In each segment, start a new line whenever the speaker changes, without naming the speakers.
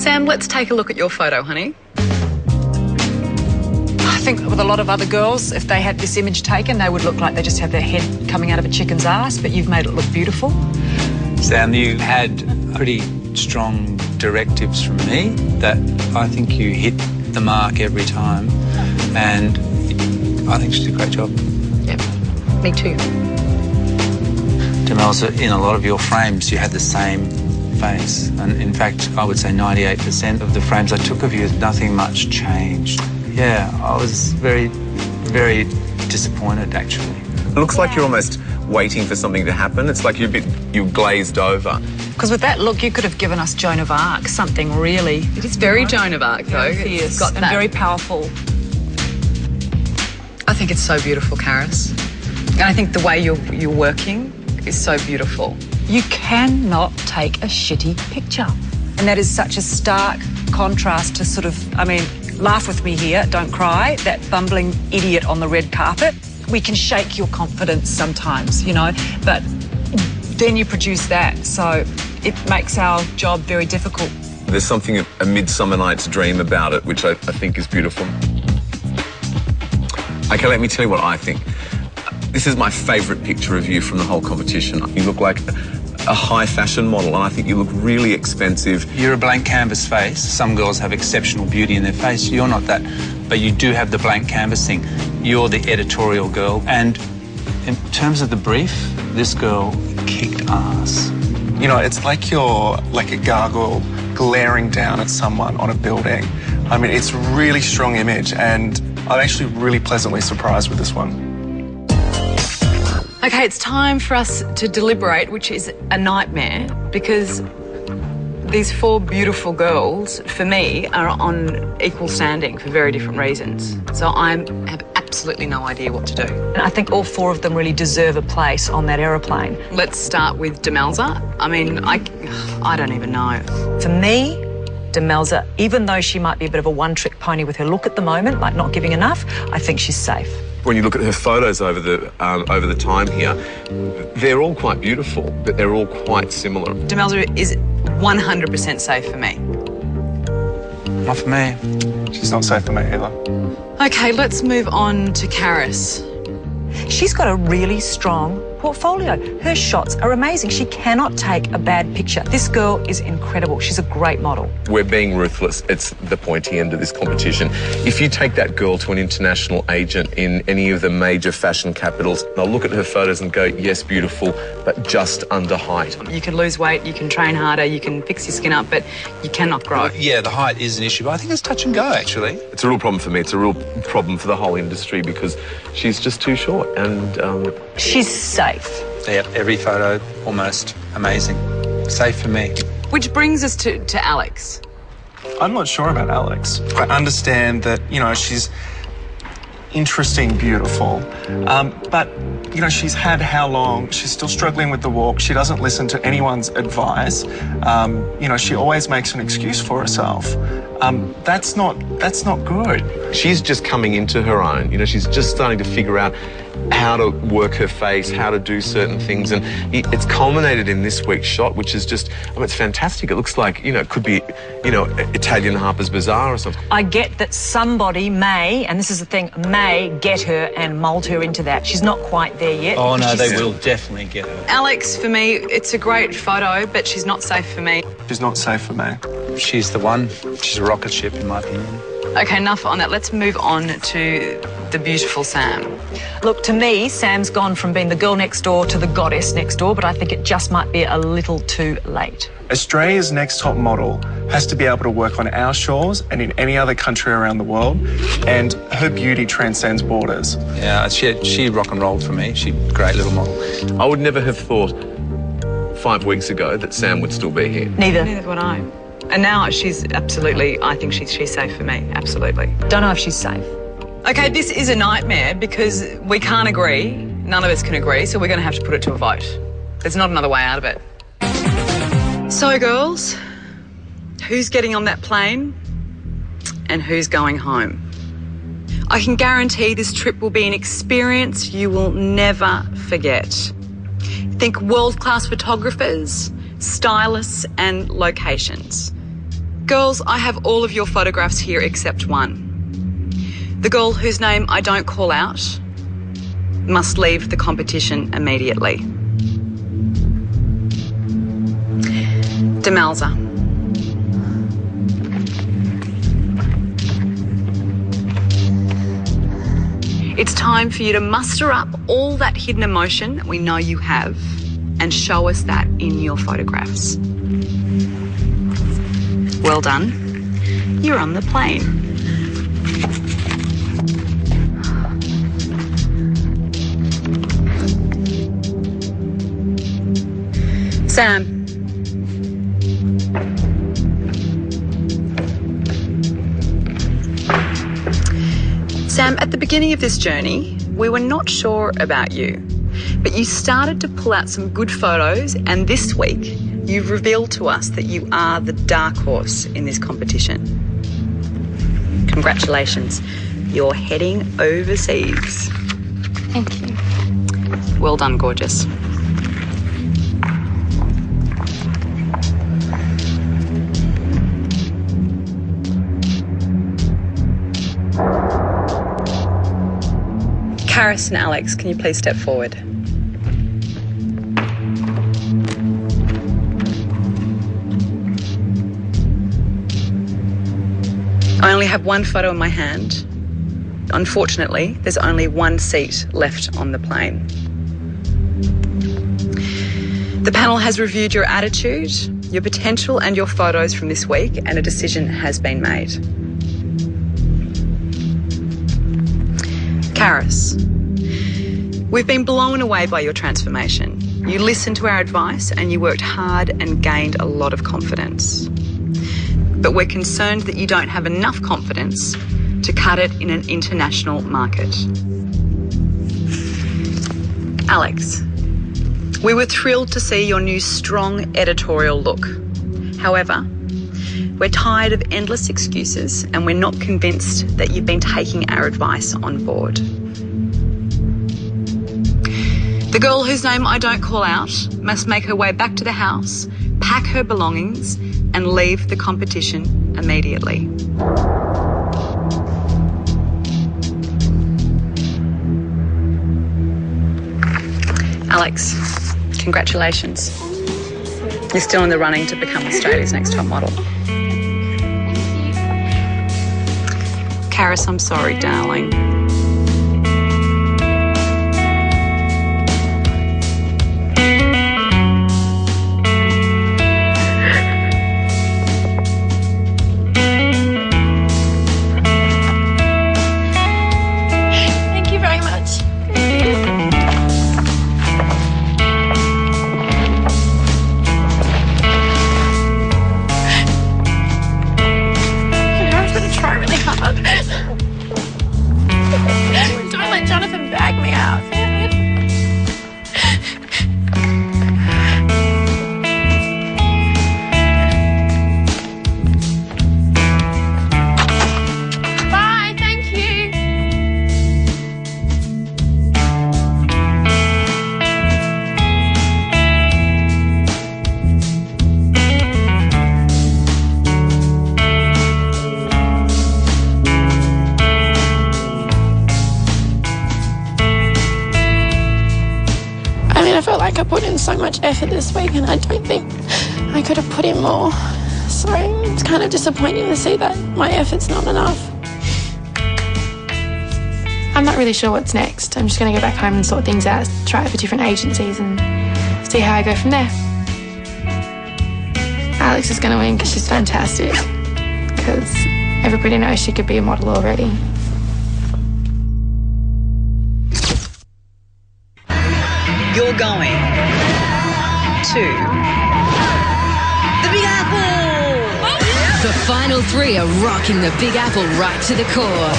Sam, let's take a look at your photo, honey.
I think with a lot of other girls, if they had this image taken, they would look like they just have their head coming out of a chicken's ass, but you've made it look beautiful.
Sam, you had pretty strong directives from me that I think you hit the mark every time, and I think she did a great job.
Yep, me too.
Demelza, in a lot of your frames, you had the same face, and in fact, I would say 98% of the frames I took of you, nothing much changed. Yeah, I was very, very disappointed, actually.
It looks like you're almost waiting for something to happen. It's like you're glazed over.
Because with that look, you could have given us Joan of Arc, something really...
It is very Joan of Arc, though.
It's got and very powerful.
I think it's so beautiful, Karis. And I think the way you're working is so beautiful.
You cannot take a shitty picture. And that is such a stark contrast to sort of, I mean, laugh with me here, don't cry, that bumbling idiot on the red carpet. We can shake your confidence sometimes, you know, but then you produce that, so it makes our job very difficult.
There's something a Midsummer Night's Dream about it, which I think is beautiful. Okay, let me tell you what I think. This is my favourite picture of you from the whole competition. You look like a high fashion model, and I think you look really expensive.
You're a blank canvas face. Some girls have exceptional beauty in their face. You're not that, but you do have the blank canvas thing. You're the editorial girl, and in terms of the brief, this girl kicked ass.
You know, it's like you're like a gargoyle glaring down at someone on a building. I mean, it's a really strong image, and I'm actually really pleasantly surprised with this one.
Okay, it's time for us to deliberate, which is a nightmare, because these four beautiful girls, for me, are on equal standing for very different reasons. So I have absolutely no idea what to do.
And I think all four of them really deserve a place on that aeroplane.
Let's start with Demelza. I mean, I don't even know.
For me, Demelza, even though she might be a bit of a one-trick pony with her look at the moment, like not giving enough, I think she's safe.
When you look at her photos over the time here, they're all quite beautiful, but they're all quite similar.
Demelza is 100% safe for me.
Not for me.
She's not safe for me either.
Okay, let's move on to Karis.
She's got a really strong portfolio. Her shots are amazing. She cannot take a bad picture. This girl is incredible. She's a great model.
We're being ruthless. It's the pointy end of this competition. If you take that girl to an international agent in any of the major fashion capitals, they'll look at her photos and go, yes, beautiful, but just under height.
You can lose weight, you can train harder, you can fix your skin up, but you cannot grow.
Yeah, the height is an issue, but I think it's touch and go, actually.
It's a real problem for me. It's a real problem for the whole industry because she's just too short and...
She's safe.
Yeah, every photo, almost amazing. Safe for me.
Which brings us to Alex.
I'm not sure about Alex. I understand that, you know, she's interesting, beautiful, but, you know, she's had how long? She's still struggling with the walk. She doesn't listen to anyone's advice. You know, she always makes an excuse for herself. That's not good.
She's just coming into her own. You know, she's just starting to figure out how to work her face, how to do certain things, and it's culminated in this week's shot, which is just, I mean, it's fantastic. It looks like, you know, it could be, you know, Italian Harper's Bazaar or something.
I get that somebody may, and this is the thing, may get her and mould her into that. She's not quite there yet.
Oh, no, they will definitely get her.
Alex, for me, it's a great photo, but she's not safe for me.
She's not safe for me.
She's the one. She's a rocket ship, in my opinion.
Okay, enough on that. Let's move on to the beautiful Sam.
Look, to me, Sam's gone from being the girl next door to the goddess next door, but I think it just might be a little too late.
Australia's next top model has to be able to work on our shores and in any other country around the world, and her beauty transcends borders.
Yeah, she rock and rolled for me. She's a great little model.
I would never have thought 5 weeks ago that Sam would still be here.
Neither
would I. And now she's absolutely, I think she's safe for me, absolutely.
Don't know if she's safe.
Okay, this is a nightmare because we can't agree. None of us can agree, so we're going to have to put it to a vote. There's not another way out of it. So, girls, who's getting on that plane and who's going home? I can guarantee this trip will be an experience you will never forget. Think world-class photographers, stylists and locations. Girls, I have all of your photographs here except one. The girl whose name I don't call out must leave the competition immediately. Demelza. It's time for you to muster up all that hidden emotion that we know you have and show us that in your photographs. Well done. You're on the plane. Sam. Sam, at the beginning of this journey, we were not sure about you, but you started to pull out some good photos, and this week you've revealed to us that you are the dark horse in this competition. Congratulations. You're heading overseas.
Thank you.
Well done, gorgeous. Karis and Alex, can you please step forward? I only have one photo in my hand. Unfortunately, there's only one seat left on the plane. The panel has reviewed your attitude, your potential and your photos from this week, and a decision has been made. Karis, we've been blown away by your transformation. You listened to our advice and you worked hard and gained a lot of confidence. But we're concerned that you don't have enough confidence to cut it in an international market. Alex, we were thrilled to see your new strong editorial look. However, we're tired of endless excuses and we're not convinced that you've been taking our advice on board. The girl whose name I don't call out must make her way back to the house, pack her belongings and leave the competition immediately. Alex, congratulations. You're still in the running to become Australia's next top model. Karis, I'm sorry, darling.
Thank you very much. I'm going to try really hard. Don't let Jonathan bag me out. Bye, thank you. I felt like I put in so much effort this week and I don't think I could have put in more. So it's kind of disappointing to see that my effort's not enough. I'm not really sure what's next. I'm just going to go back home and sort things out, try it for different agencies and see how I go from there. Alex is going to win because she's fantastic. Because everybody knows she could be a model already.
You're going to the Big Apple!
The final three are rocking the Big Apple right to the core.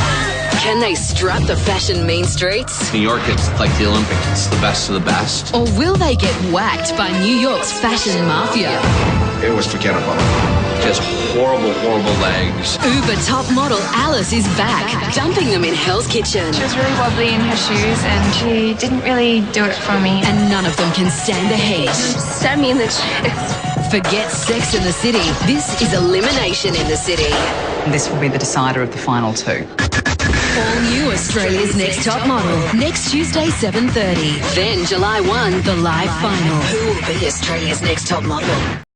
Can they strut the fashion mean streets?
New York, it's like the Olympics. It's the best of the best.
Or will they get whacked by New York's fashion mafia?
It was forgettable. Just horrible, horrible legs.
Uber top model Alice is back, dumping them in Hell's Kitchen.
She was really wobbly in her shoes and she didn't really do it for me.
And none of them can stand the heat.
Stab me in the chest.
Forget Sex in the City. This is Elimination in the City.
This will be the decider of the final two.
All new Australia's Next Top Model. Next Tuesday, 7:30. Then July 1, the live final. Who will be Australia's Next Top Model?